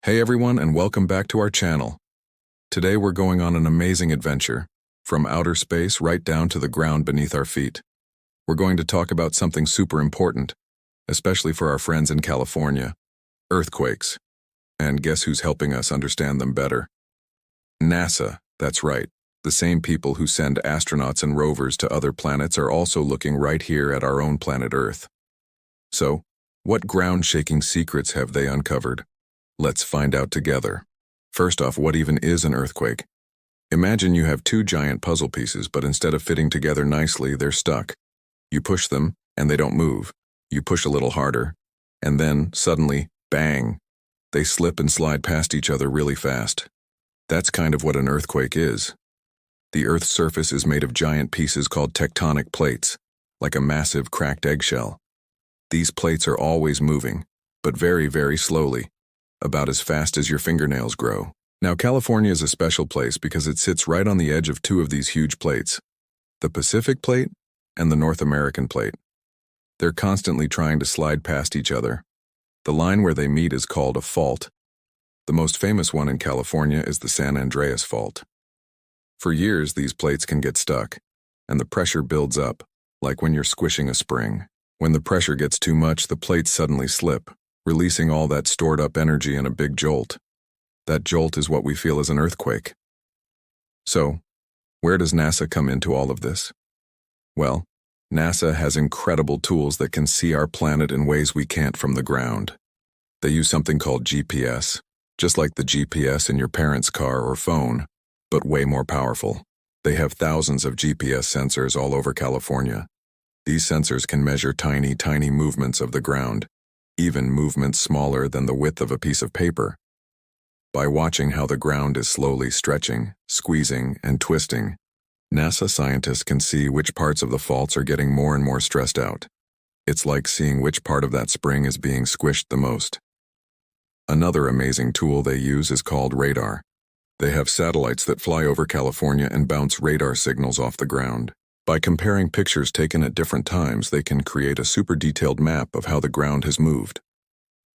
Hey everyone, and welcome back to our channel. Today we're going on an amazing adventure, from outer space right down to the ground beneath our feet. We're going to talk about something super important, especially for our friends in California: earthquakes. And guess who's helping us understand them better? NASA, that's right. The same people who send astronauts and rovers to other planets are also looking right here at our own planet Earth. So, what ground-shaking secrets have they uncovered? Let's find out together. First off, what even is an earthquake? Imagine you have two giant puzzle pieces, but instead of fitting together nicely, they're stuck. You push them, and they don't move. You push a little harder, and then, suddenly, bang! They slip and slide past each other really fast. That's kind of what an earthquake is. The Earth's surface is made of giant pieces called tectonic plates, like a massive cracked eggshell. These plates are always moving, but very, very slowly, about as fast as your fingernails grow. Now, California is a special place because it sits right on the edge of two of these huge plates, the Pacific Plate and the North American Plate. They're constantly trying to slide past each other. The line where they meet is called a fault. The most famous one in California is the San Andreas Fault. For years, these plates can get stuck, and the pressure builds up, like when you're squishing a spring. When the pressure gets too much, the plates suddenly slip, releasing all that stored-up energy in a big jolt. That jolt is what we feel as an earthquake. So, where does NASA come into all of this? Well, NASA has incredible tools that can see our planet in ways we can't from the ground. They use something called GPS, just like the GPS in your parents' car or phone, but way more powerful. They have thousands of GPS sensors all over California. These sensors can measure tiny, tiny movements of the ground, even movements smaller than the width of a piece of paper. By watching how the ground is slowly stretching, squeezing, and twisting, NASA scientists can see which parts of the faults are getting more and more stressed out. It's like seeing which part of that spring is being squished the most. Another amazing tool they use is called radar. They have satellites that fly over California and bounce radar signals off the ground. By comparing pictures taken at different times, they can create a super detailed map of how the ground has moved.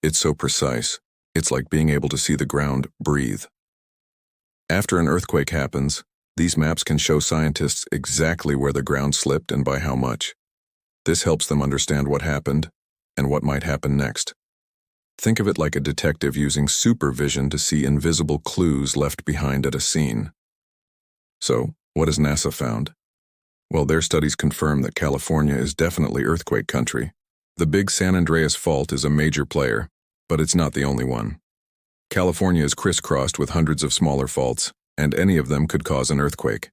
It's so precise, it's like being able to see the ground breathe. After an earthquake happens, these maps can show scientists exactly where the ground slipped and by how much. This helps them understand what happened and what might happen next. Think of it like a detective using supervision to see invisible clues left behind at a scene. So, what has NASA found? Well, their studies confirm that California is definitely earthquake country. The big San Andreas Fault is a major player, but it's not the only one. California is crisscrossed with hundreds of smaller faults, and any of them could cause an earthquake.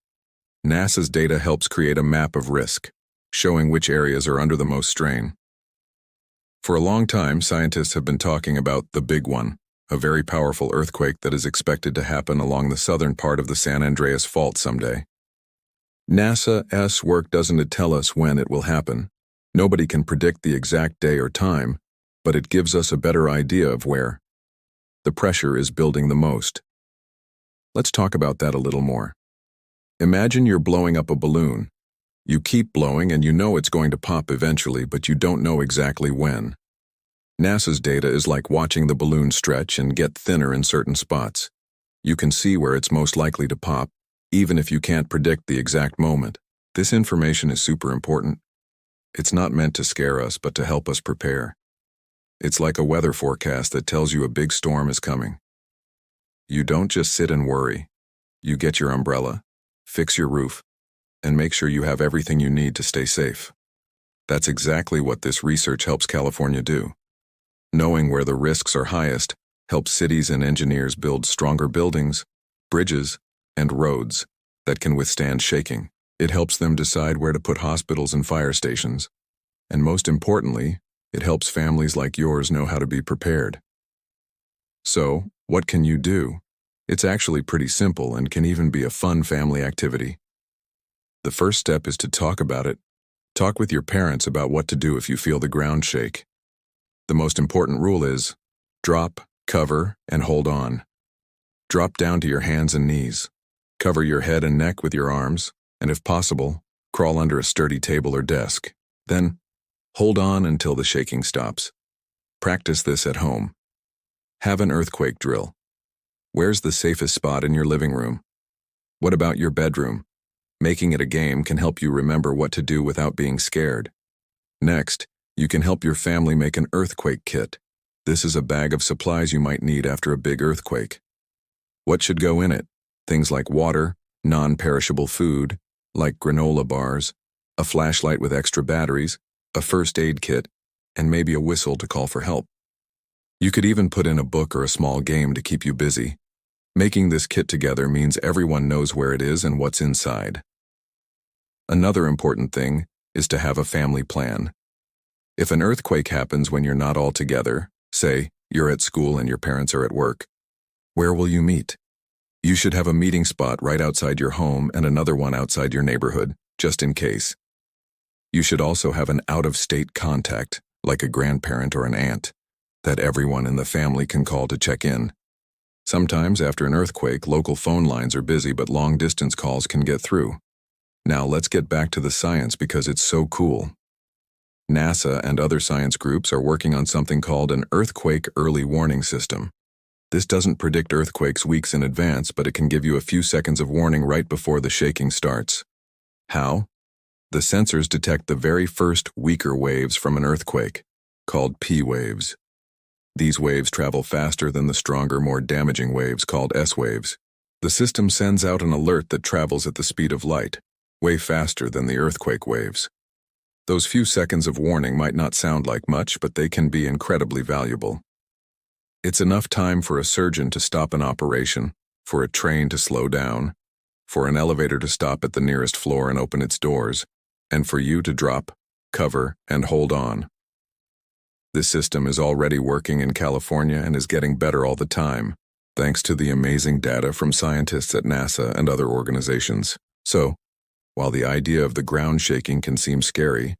NASA's data helps create a map of risk, showing which areas are under the most strain. For a long time, scientists have been talking about the big one, a very powerful earthquake that is expected to happen along the southern part of the San Andreas Fault someday. NASA's work doesn't tell us when it will happen. Nobody can predict the exact day or time, but it gives us a better idea of where the pressure is building the most. Let's talk about that a little more. Imagine you're blowing up a balloon. You keep blowing and you know it's going to pop eventually, but you don't know exactly when. NASA's data is like watching the balloon stretch and get thinner in certain spots. You can see where it's most likely to pop, even if you can't predict the exact moment. This information is super important. It's not meant to scare us, but to help us prepare. It's like a weather forecast that tells you a big storm is coming. You don't just sit and worry. You get your umbrella, fix your roof, and make sure you have everything you need to stay safe. That's exactly what this research helps California do. Knowing where the risks are highest helps cities and engineers build stronger buildings, bridges, and roads that can withstand shaking. It helps them decide where to put hospitals and fire stations. And most importantly, it helps families like yours know how to be prepared. So, what can you do? It's actually pretty simple and can even be a fun family activity. The first step is to talk about it. Talk with your parents about what to do if you feel the ground shake. The most important rule is drop, cover, and hold on. Drop down to your hands and knees. Cover your head and neck with your arms, and if possible, crawl under a sturdy table or desk. Then, hold on until the shaking stops. Practice this at home. Have an earthquake drill. Where's the safest spot in your living room? What about your bedroom? Making it a game can help you remember what to do without being scared. Next, you can help your family make an earthquake kit. This is a bag of supplies you might need after a big earthquake. What should go in it? Things like water, non-perishable food, like granola bars, a flashlight with extra batteries, a first aid kit, and maybe a whistle to call for help. You could even put in a book or a small game to keep you busy. Making this kit together means everyone knows where it is and what's inside. Another important thing is to have a family plan. If an earthquake happens when you're not all together, say you're at school and your parents are at work, where will you meet? You should have a meeting spot right outside your home and another one outside your neighborhood, just in case. You should also have an out-of-state contact, like a grandparent or an aunt, that everyone in the family can call to check in. Sometimes after an earthquake, local phone lines are busy, but long-distance calls can get through. Now let's get back to the science because it's so cool. NASA and other science groups are working on something called an earthquake early warning system. This doesn't predict earthquakes weeks in advance, but it can give you a few seconds of warning right before the shaking starts. How? The sensors detect the very first weaker waves from an earthquake, called P waves. These waves travel faster than the stronger, more damaging waves called S waves. The system sends out an alert that travels at the speed of light, way faster than the earthquake waves. Those few seconds of warning might not sound like much, but they can be incredibly valuable. It's enough time for a surgeon to stop an operation, for a train to slow down, for an elevator to stop at the nearest floor and open its doors, and for you to drop, cover, and hold on. This system is already working in California and is getting better all the time, thanks to the amazing data from scientists at NASA and other organizations. So, while the idea of the ground shaking can seem scary,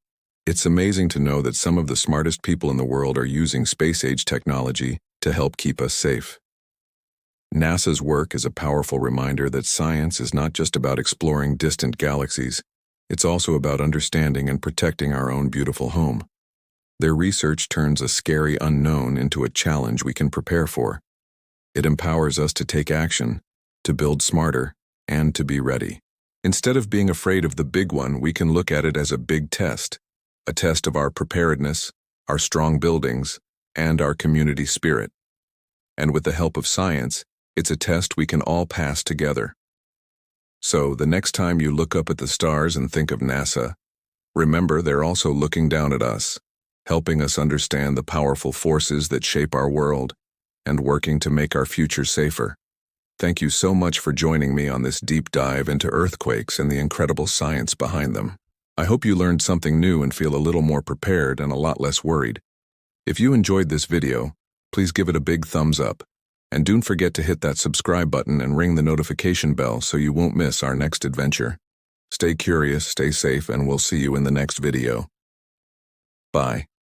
it's amazing to know that some of the smartest people in the world are using space-age technology to help keep us safe. NASA's work is a powerful reminder that science is not just about exploring distant galaxies, it's also about understanding and protecting our own beautiful home. Their research turns a scary unknown into a challenge we can prepare for. It empowers us to take action, to build smarter, and to be ready. Instead of being afraid of the big one, we can look at it as a big test, a test of our preparedness, our strong buildings, and our community spirit. And with the help of science, it's a test we can all pass together. So, the next time you look up at the stars and think of NASA, remember they're also looking down at us, helping us understand the powerful forces that shape our world, and working to make our future safer. Thank you so much for joining me on this deep dive into earthquakes and the incredible science behind them. I hope you learned something new and feel a little more prepared and a lot less worried. If you enjoyed this video, please give it a big thumbs up, and don't forget to hit that subscribe button and ring the notification bell so you won't miss our next adventure. Stay curious, stay safe, and we'll see you in the next video. Bye.